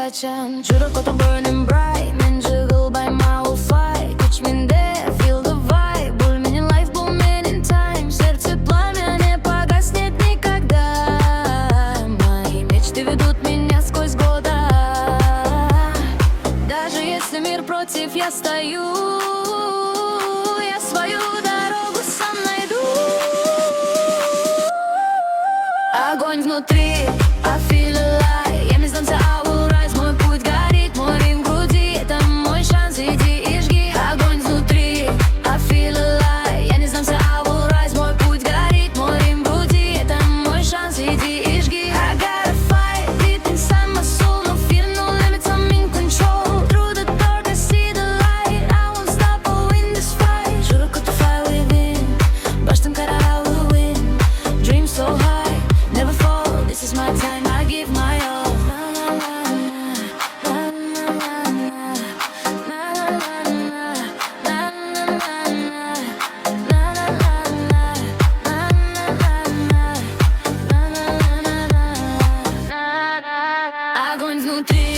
açan Çürük otu burning bright Men jiggle by my fight Күч менде, feel the vibe Бульменен life, бульменен time Сердце пламя не погаснет никогда Мои мечты ведут меня сквозь года Даже если мир против, я стою Я свою дорогу сам найду Огонь внутри, I feel alive Я не сдамся, I will rise Мой путь горит, мой ритм в груди Это мой шанс, иди и жги Огонь внутри, I feel alive Я не сдамся, I will rise Мой путь горит, мой ритм в груди Это мой шанс, иди и жги I gotta fight, deep inside my soul No fear, no limits, I'm in control Through the dark, I see the light I won't stop, I'll win this fight Журок от fire within Баштан кара, I will win Dream so high, never fall This is my time, I give my all Огонь внутри